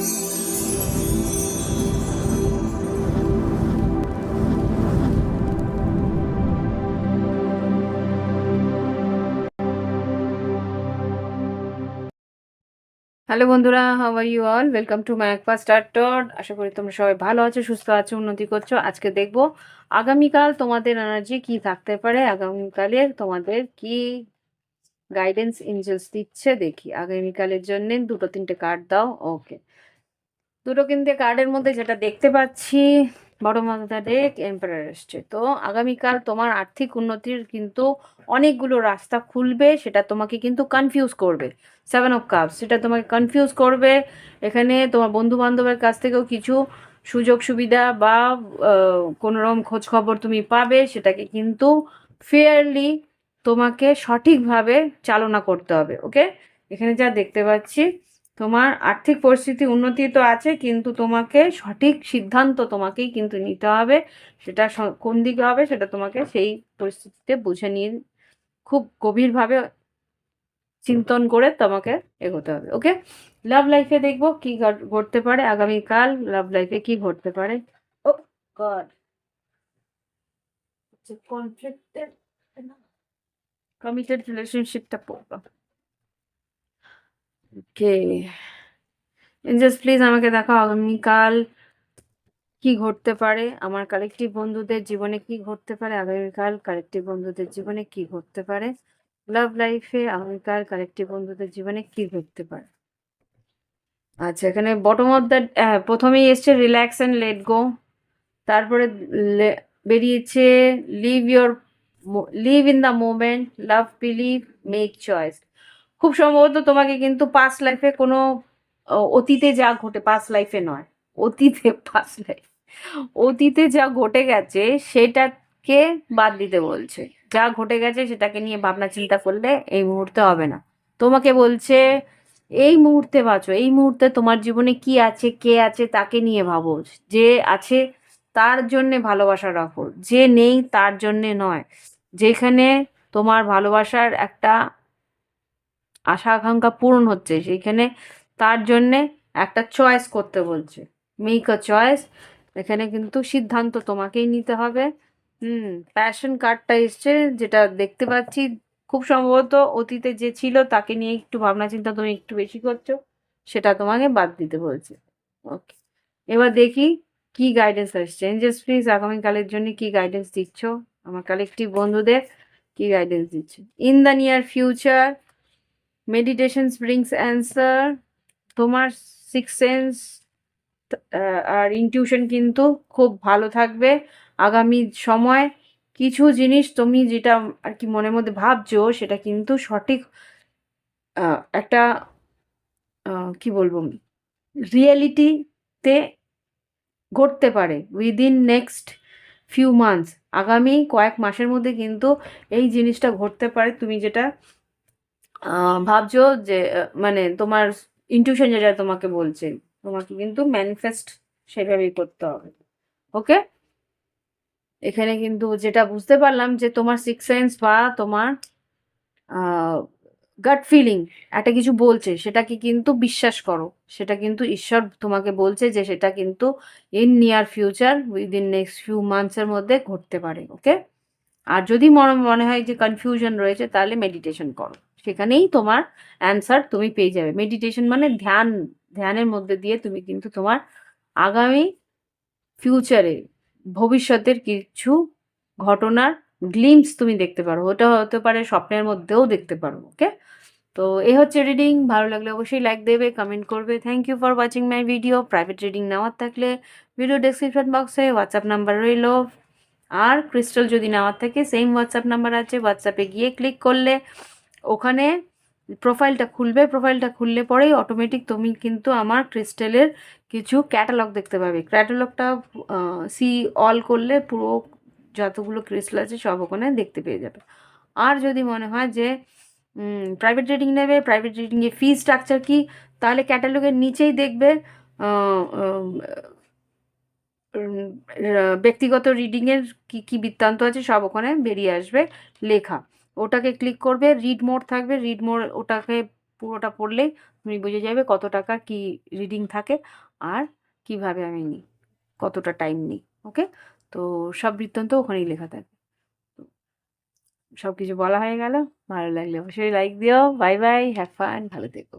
Hello বন্ধুরা, how are you all? Welcome to my একপা started. আশা করি তোমরা সবাই ভালো আছো, সুস্থ আছো, উন্নতি করছো। আজকে দেখবো আগামীকাল তোমাদের এনার্জি কি থাকতে পারে, আগামীকালের তোমাদের কি গাইডেন্স এঞ্জেলস দিচ্ছে দেখি। আগামীকালের জন্য দুটো তিনটে কার্ড দাও। ওকে, দুটো তিনটে কার্ডের মধ্যে যেটা দেখতে পাচ্ছি, বড় মাথা ডেক এম্পারার এসছে। তো আগামীকাল তোমার আর্থিক উন্নতির কিন্তু অনেকগুলো রাস্তা খুলবে, সেটা তোমাকে কিন্তু কনফিউজ করবে। 7 অফ কাপস, সেটা তোমাকে কনফিউজ করবে। এখানে তোমার বন্ধু বান্ধবের কাছ থেকেও কিছু সুযোগ সুবিধা বা কোনো রকম খোঁজ খবর তুমি পাবে, সেটাকে কিন্তু ফেয়ারলি তোমাকে সঠিকভাবে চালনা করতে হবে। ওকে, এখানে যা দেখতে পাচ্ছি, তোমার আর্থিক পরিস্থিতি উন্নতি তো আছে, কিন্তু তোমাকে সঠিক সিদ্ধান্ত তোমাকেই কিন্তু নিতে হবে। সেটা কোন দিকে হবে সেটা তোমাকে সেই পরিস্থিতিতে বুঝে নিয়ে খুব গভীরভাবে চিন্তন করে তোমাকে এগোতে হবে। ওকে, লাভ লাইফে দেখবো কি ঘটতে পারে আগামীকাল। লাভ লাইফে কি ঘটতে পারে? ও গড, কনফ্লিক্টেড কমিটেড রিলেশনশিপটা পড়বো। ওকে, জাস্ট প্লিজ আমাকে দেখাও আগামীকাল কি ঘটতে পারে, আমার কালেকটিভ বন্ধুদের জীবনে কি ঘটতে পারে আগামীকাল, কালেকটিভ বন্ধুদের জীবনে কি ঘটতে পারে লাভ লাইফে আগামীকাল, কালেকটিভ বন্ধুদের জীবনে কি ঘটতে পারে। আচ্ছা, এখানে বটম অফ দ্য প্রথমেই এসছে রিল্যাক্স অ্যান্ড লেট গো। তারপরে বেরিয়েছে live your live in the moment, love, believe, make choice. খুব সম্ভবত তোমাকে কিন্তু পাস্ট লাইফে কোনো অতীতে যা ঘটে, পাস্ট লাইফে নয়, অতীতে, পাস্ট লাইফ, অতীতে যা ঘটে গেছে সেটাকে বাদ দিতে বলছে। যা ঘটে গেছে সেটাকে নিয়ে ভাবনা চিন্তা করলে এই মুহূর্তে হবে না। তোমাকে বলছে এই মুহূর্তে বাঁচো, এই মুহূর্তে তোমার জীবনে কি আছে, কে আছে তাকে নিয়ে ভাবো। যে আছে তার জন্যে ভালোবাসা রাখো, যে নেই তার জন্যে নয়। যেখানে তোমার ভালোবাসার একটা আশা আকাঙ্ক্ষা পূরণ হচ্ছে সেইখানে তার জন্যে একটা চয়েস করতে বলছে। Make a choice. এখানে কিন্তু সিদ্ধান্ত তোমাকেই নিতে হবে। প্যাশন কার্ডটা এসছে, যেটা দেখতে পাচ্ছি খুব সম্ভবত অতীতে যে ছিল তাকে নিয়ে একটু ভাবনা চিন্তা তুমি একটু বেশি করছো, সেটা তোমাকে বাদ দিতে বলছে। ওকে, এবার দেখি কি গাইডেন্স আসছে। এঞ্জেলস প্লিজ আগামীকালের জন্য কি গাইডেন্স দিচ্ছ আমার কালেকটিভ বন্ধুদের, কি গাইডেন্স দিচ্ছ। In the near future meditation brings answer. তোমার সিক্স সেন্স আর ইনটিউশন কিন্তু খুব ভালো থাকবে আগামী সময়। কিছু জিনিস তুমি যেটা আর কি মনের মধ্যে ভাবছো সেটা কিন্তু সঠিক একটা কি বলবো, রিয়েলিটিতে ঘটতে পারে উইদিন নেক্সট ফিউ মান্থস। আগামী কয়েক মাসের মধ্যে কিন্তু এই জিনিসটা ঘটতে পারে। তুমি যেটা ভাবছো যে মানে তোমার ইনটিউশন যেটা তোমাকে বলছে, তোমাকে কিন্তু ম্যানিফেস্ট সেভাবেই করতে হবে। ওকে, এখানে কিন্তু যেটা বুঝতে পারলাম যে তোমার সিক্স সেন্স বা তোমার গাট ফিলিং একটা কিছু বলছে, সেটাকে কিন্তু বিশ্বাস করো। সেটা কিন্তু ঈশ্বর তোমাকে বলছে যে সেটা কিন্তু in near future within next few মান্থসের মধ্যে ঘটতে পারে। ওকে, আর যদি মনে হয় যে কনফিউশন রয়েছে তাহলে মেডিটেশন করো, সেখানেই তোমার অ্যান্সার তুমি পেয়ে যাবে। মেডিটেশন মানে ধ্যানের মধ্যে দিয়ে তুমি কিন্তু তোমার আগামী ফিউচারে ভবিষ্যতের কিছু ঘটনার গ্লিমস তুমি দেখতে পারো। ওটা হতে পারে স্বপ্নের মধ্যেও দেখতে পারো। ওকে, তো এ হচ্ছে রিডিং। ভালো লাগলে অবশ্যই লাইক দেবে, কমেন্ট করবে। Thank you for watching my video. Private reading নেওয়ার থাকলে ভিডিও ডেসক্রিপশন বক্সে হোয়াটসঅ্যাপ নাম্বার রইল, আর ক্রিস্টাল যদি নেওয়ার থাকে সেম হোয়াটসঅ্যাপ নাম্বার আছে। হোয়াটসঅ্যাপে গিয়ে ক্লিক করলে ওখানে প্রোফাইলটা খুলবে। প্রোফাইলটা খুললে পরেই অটোমেটিক তুমি কিন্তু আমার ক্রিস্টালের কিছু ক্যাটালগ দেখতে পাবে। ক্যাটালগটা সি অল করলে পুরো যতগুলো ক্রিস্টাল আছে সব ওখানে দেখতে পেয়ে যাবে। আর যদি মনে হয় যে প্রাইভেট রিডিং নেবে, প্রাইভেট রিডিংয়ে ফি স্ট্রাকচার কী, তাহলে ক্যাটালগের নিচেই দেখবে ব্যক্তিগত রিডিংয়ের কী কী বৃত্তান্ত আছে সব ওখানে বেরিয়ে আসবে লেখা। ওটাকে ক্লিক করবে, রিড মোড থাকবে, রিড মোড ওটাকে পুরোটা পড়লেই তুমি বুঝে যাবে কত টাকা কি রিডিং থাকে আর কিভাবে আমি নিই, কতটা টাইম নিই। ওকে? তো সব বৃত্তান্ত ওখানেই লেখা থাকে। তো সবকিছু বলা হয়ে গেল। ভালো লাগলে অবশ্যই লাইক দিও। Bye, bye. Have fun. ভালো থেকো।